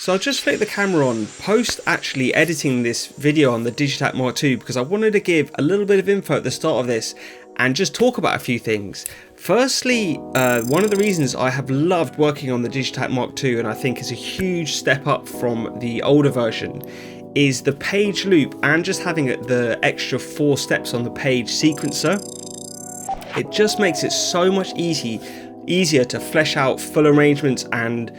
So I'll just flick the camera on post actually editing this video on the Digitakt Mk2 because I wanted to give a little bit of info at the start of this and just talk about a few things. Firstly, one of the reasons I have loved working on the Digitakt Mk2 and I think is a huge step up from the older version is the page loop and just having the extra 4 steps on the page sequencer. It just makes it so much easier to flesh out full arrangements and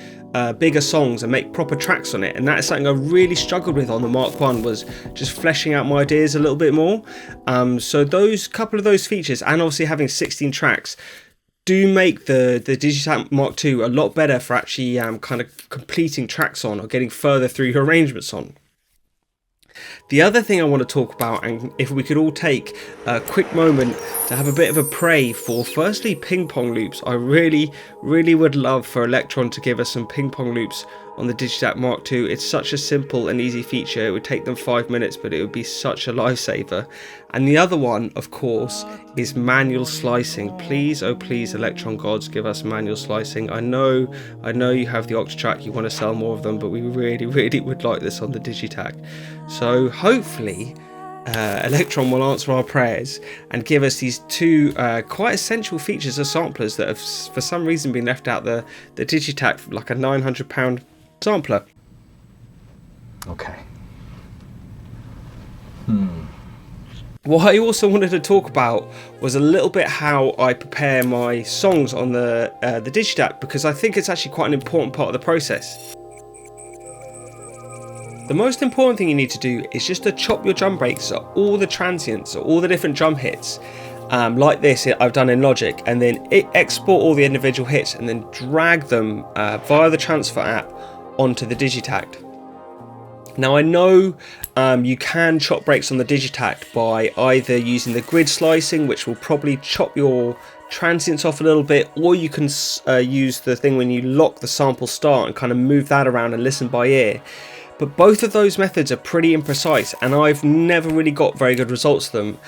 bigger songs and make proper tracks on it, and that's something I really struggled with on the Mark 1, was just fleshing out my ideas a little bit more. So those couple of those features, and obviously having 16 tracks, do make the Digitakt Mk2 a lot better for actually kind of completing tracks on or getting further through your arrangements on. The other thing I want to talk about, and if we could all take a quick moment to have a bit of a pray for, firstly, ping-pong loops. I really would love for Elektron to give us some ping-pong loops on the Digitakt Mk2. It's such a simple and easy feature. It would take them 5 minutes, but it would be such a lifesaver. And the other one, of course, is manual slicing. Please, oh please, Elektron gods, give us manual slicing. I know you have the Octatrack, you want to sell more of them, but we really would like this on the Digitakt. So hopefully Elektron will answer our prayers and give us these two quite essential features of samplers that have for some reason been left out the Digitakt, like a £900 sampler. Okay. What I also wanted to talk about was a little bit how I prepare my songs on the Digitakt, because I think it's actually quite an important part of the process. The most important thing you need to do is just to chop your drum breaks at all the transients, or all the different drum hits, like this I've done in Logic, and then export all the individual hits and then drag them via the transfer app onto the Digitakt. Now I know you can chop breaks on the Digitakt by either using the grid slicing, which will probably chop your transients off a little bit, or you can use the thing when you lock the sample start and kind of move that around and listen by ear. But both of those methods are pretty imprecise, and I've never really got very good results with them.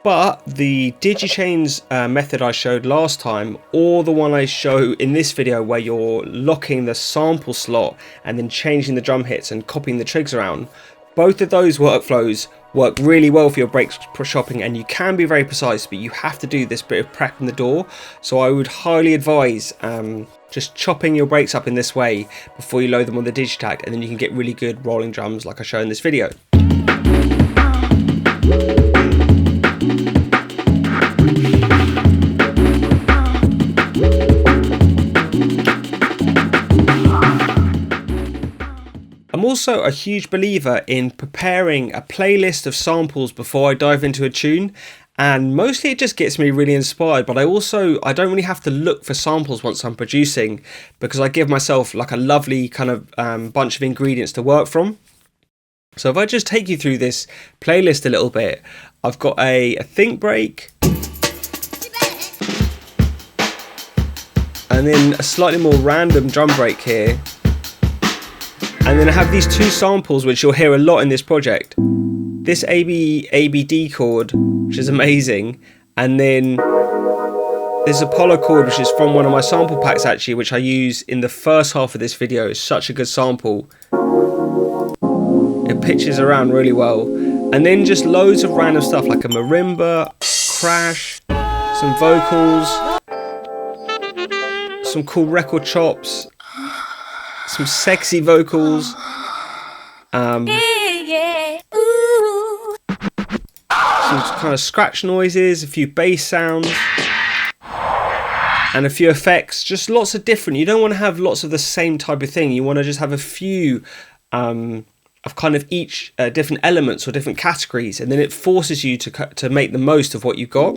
But the DigiChains method I showed last time, or the one I show in this video where you're locking the sample slot and then changing the drum hits and copying the trigs around, both of those workflows work really well for your breaks chopping, and you can be very precise, but you have to do this bit of prep in the door. So I would highly advise just chopping your breaks up in this way before you load them on the Digitakt, and then you can get really good rolling drums like I show in this video. I'm also a huge believer in preparing a playlist of samples before I dive into a tune, and mostly it just gets me really inspired, but I don't really have to look for samples once I'm producing, because I give myself like a lovely kind of bunch of ingredients to work from. So if I just take you through this playlist a little bit, I've got a think break, and then a slightly more random drum break here. And then I have these 2 samples which you'll hear a lot in this project. This ABD Chord, which is amazing, and then this Apollo chord, which is from one of my sample packs actually, which I use in the first half of this video. It's such a good sample. It pitches around really well. And then just loads of random stuff like a marimba, crash, some vocals, some cool record chops, some sexy vocals, some kind of scratch noises, a few bass sounds, and a few effects. Just lots of different. You don't want to have lots of the same type of thing. You want to just have a few of kind of each different elements or different categories, and then it forces you to make the most of what you've got.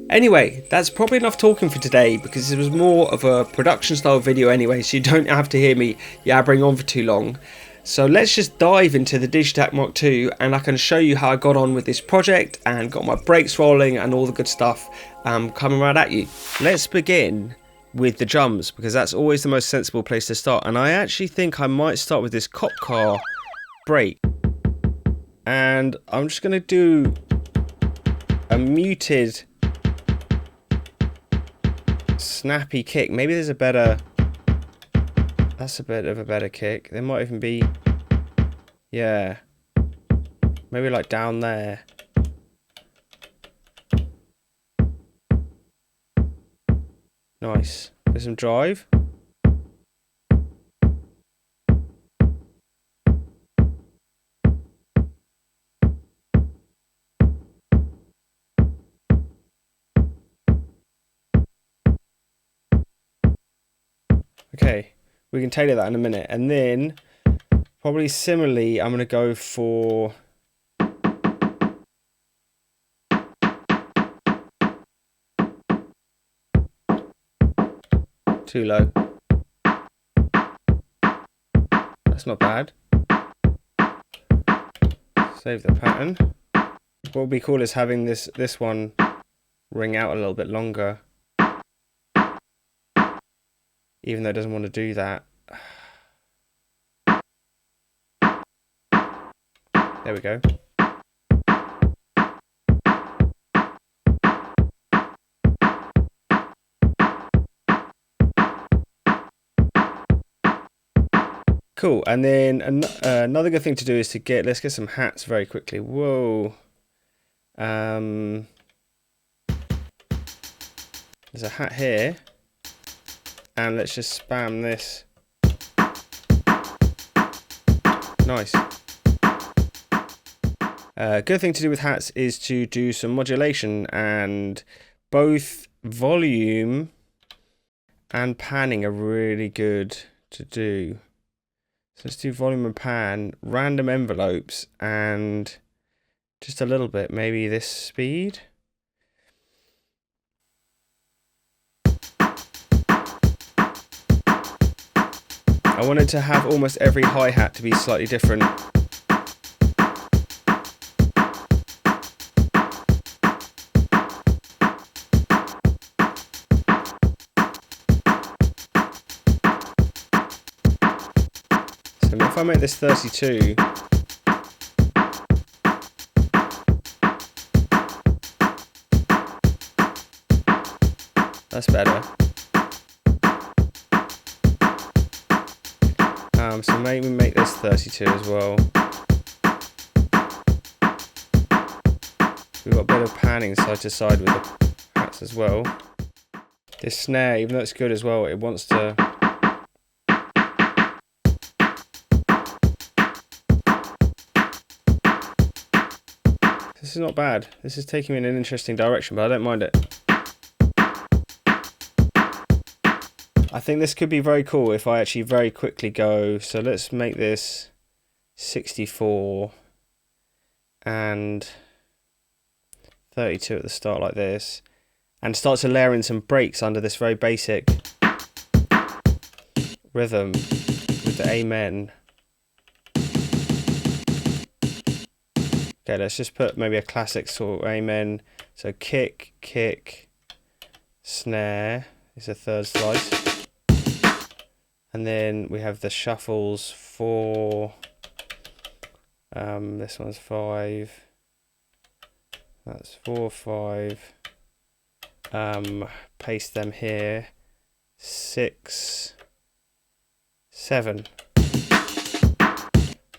Anyway, that's probably enough talking for today, because it was more of a production style video anyway, so you don't have to hear me yabbering on for too long. So let's just dive into the Digitakt Mk2, and I can show you how I got on with this project and got my breaks rolling and all the good stuff coming right at you. Let's begin with the drums, because that's always the most sensible place to start, and I actually think I might start with this cop car break, and I'm just going to do a muted snappy kick. Maybe there's a better That's a bit of a better kick. There might even be, yeah, maybe like down there. Nice. There's some drive. Okay, we can tailor that in a minute. And then, probably similarly, I'm going to go for... too low. That's not bad. Save the pattern. What would be cool is having this one ring out a little bit longer. Even though it doesn't want to do that. There we go. Cool, and then another good thing to do is to let's get some hats very quickly. Whoa. There's a hat here. And let's just spam this. Nice. Good thing to do with hats is to do some modulation, and both volume and panning are really good to do. So let's do volume and pan, random envelopes, and just a little bit, maybe this speed. I wanted to have almost every hi-hat to be slightly different. So if I make this 32, that's better. So maybe make this 32 as well. We've got a bit of panning side to side with the hats as well. This snare, even though it's good as well, it wants to... This is not bad. This is taking me in an interesting direction, but I don't mind it. I think this could be very cool if I actually very quickly go. So let's make this 64 and 32 at the start like this, and start to layer in some breaks under this very basic rhythm with the amen. Okay, let's just put maybe a classic sort of amen. So kick, kick, snare is a third slice. And then we have the shuffles for, this one's 5, that's 4, 5, paste them here, 6, 7,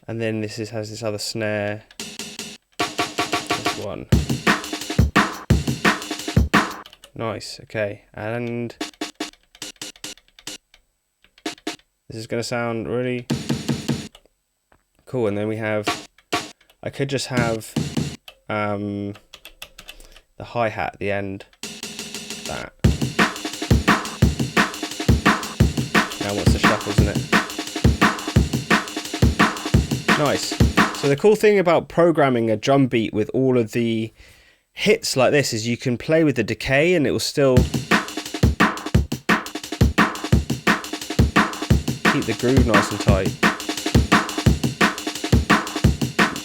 and then this has this other snare, this one, nice, okay, and this is going to sound really cool. And then we have, I could just have the hi-hat at the end. That. Now what's the shuffles in it? Nice. So the cool thing about programming a drum beat with all of the hits like this is you can play with the decay and it will still keep the groove nice and tight.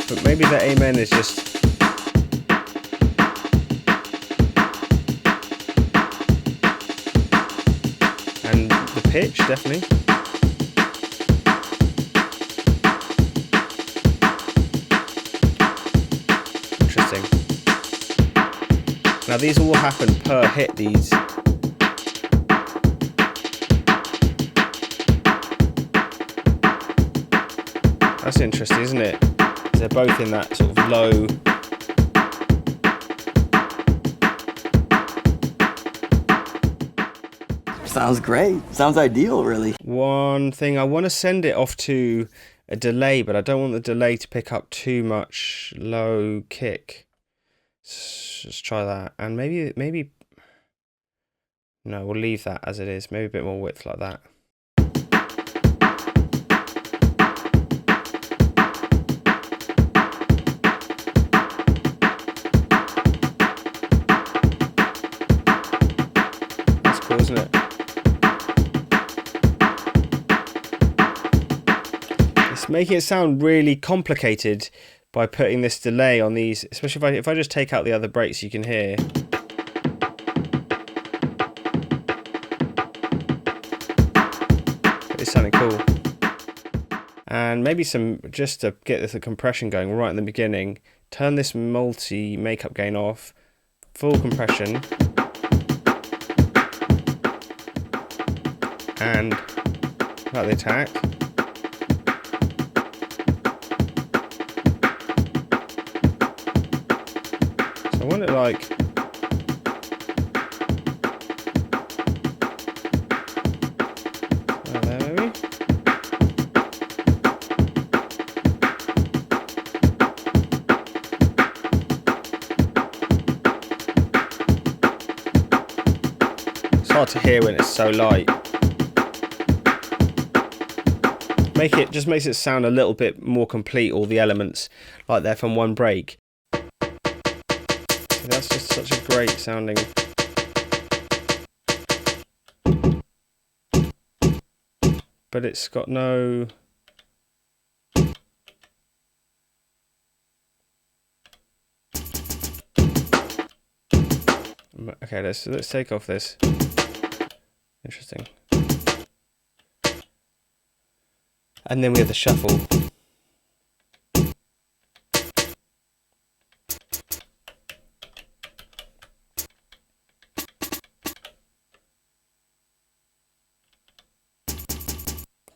But maybe the amen is just and the pitch definitely. Interesting. Now these all happen per hit, these. That's interesting, isn't it? They're both in that sort of low. Sounds great. Sounds ideal, really. One thing, I want to send it off to a delay, but I don't want the delay to pick up too much low kick. Let's try that. And maybe, no, we'll leave that as it is. Maybe a bit more width like that. That's cool, isn't it? It's making it sound really complicated by putting this delay on these, especially if I just take out the other breaks, you can hear. It's sounding cool. And maybe some, just to get the compression going right in the beginning, turn this multi makeup gain off, full compression, and about the attack. So I want it like, there maybe. It's hard to hear when it's so light. Just makes it sound a little bit more complete, all the elements like they're from one break. That's just such a great sounding. But it's got no. Okay, let's take off this. Interesting. And then we have the shuffle.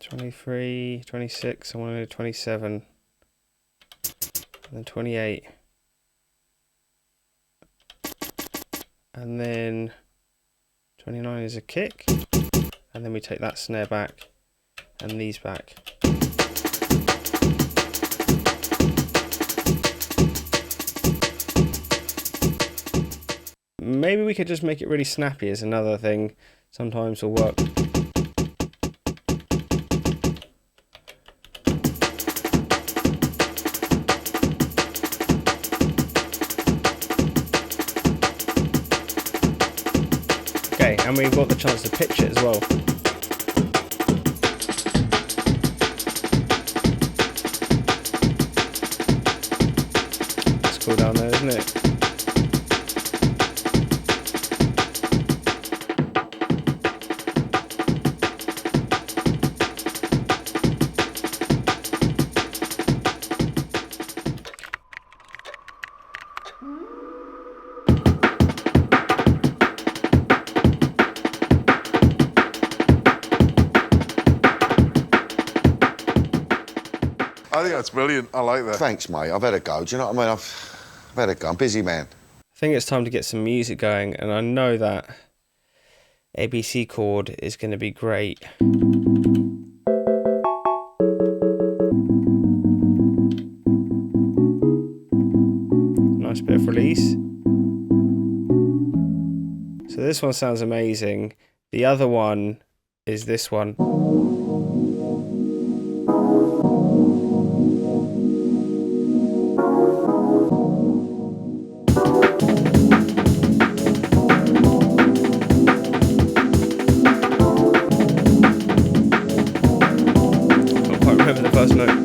"23, 26, I want to do 27, and then 28, and then 29 is a kick, and then we take that snare back and these back. Maybe we could just make it really snappy is another thing. Sometimes will work. Okay, and we've got the chance to pitch it as well. That's cool down there, isn't it? I think that's brilliant. I like that. Thanks, mate. I've had a go. Do you know what I mean? I've had a go. I'm a busy man. I think it's time to get some music going, and I know that ABD Chord is going to be great. Nice bit of release. So this one sounds amazing. The other one is this one. First note.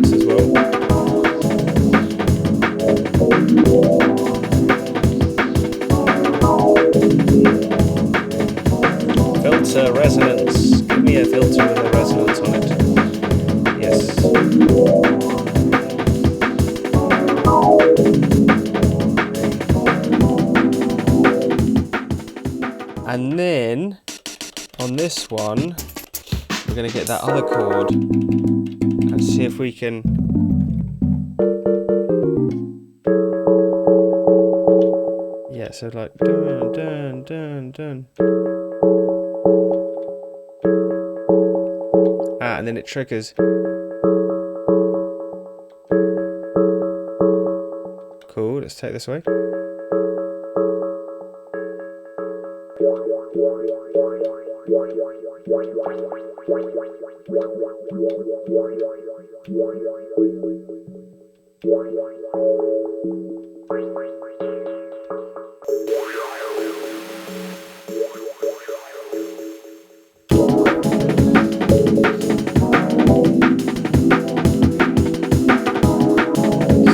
resonance as well. Filter resonance. Give me a filter with a resonance on it. Yes. And then on this one, we're going to get that other chord and see if we can. Yeah, so like dun dun dun dun. And then it triggers. Cool, let's take this away.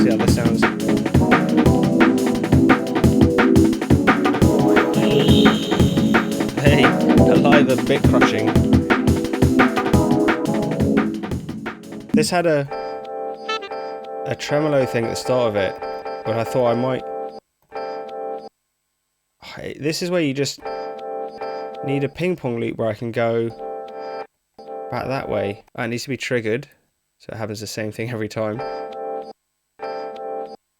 See how this sounds. Hey, alive and bit crushing. This had a tremolo thing at the start of it, but I thought I might. This is where you just need a ping-pong loop where I can go back that way. It needs to be triggered, so it happens the same thing every time.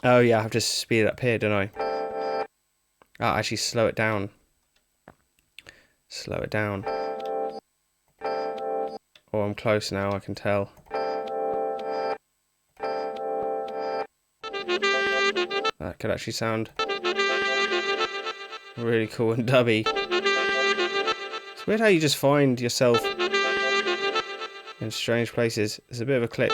Oh yeah, I have to speed it up here, don't I? Actually slow it down. Slow it down. Oh, I'm close now, I can tell. That could actually sound really cool and dubby. It's weird how you just find yourself in strange places. There's a bit of a click.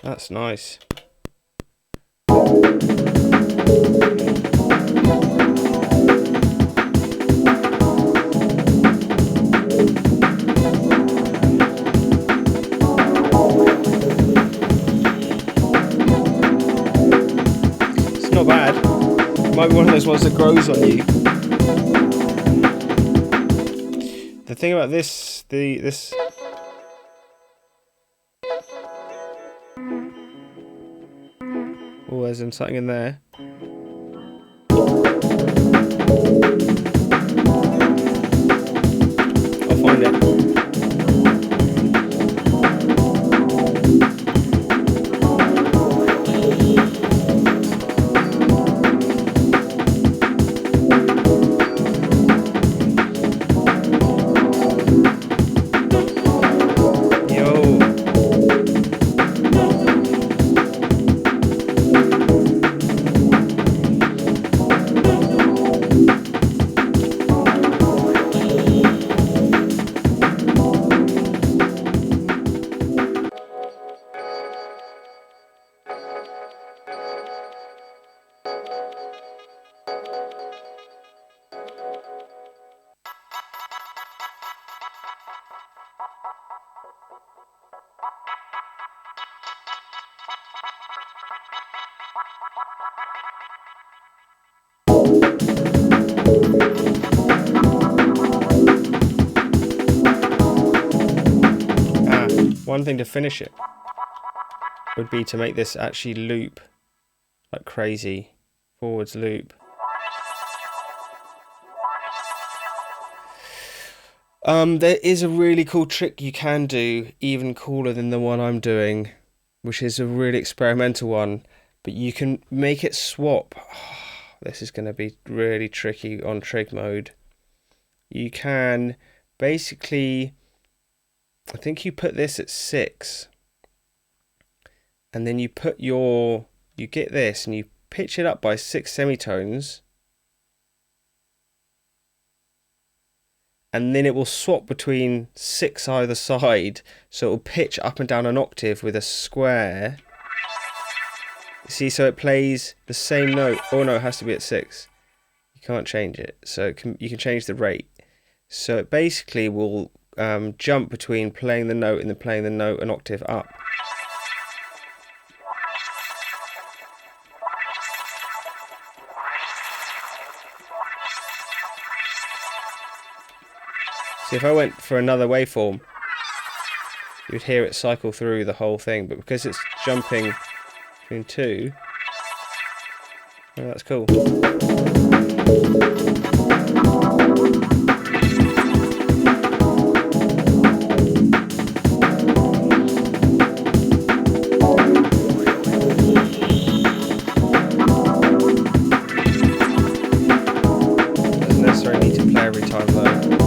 That's nice. It's not bad. It might be one of those ones that grows on you. The thing about this, this. Oh, there's something in there. I'll find it. One thing to finish it would be to make this actually loop like crazy. Forwards loop. There is a really cool trick you can do, even cooler than the one I'm doing, which is a really experimental one, but you can make it swap. this is going to be really tricky on trig mode. You can basically, I think you put this at 6, and then you put you get this and you pitch it up by 6 semitones, and then it will swap between 6 either side, so it will pitch up and down an octave with a square. See, so it plays the same note. Oh no, it has to be at 6. You can't change it, so you can change the rate. So it basically will jump between playing the note and then playing the note an octave up. So if I went for another waveform, you'd hear it cycle through the whole thing, but because it's jumping between 2, oh, that's cool. Doesn't necessarily need to play every time though.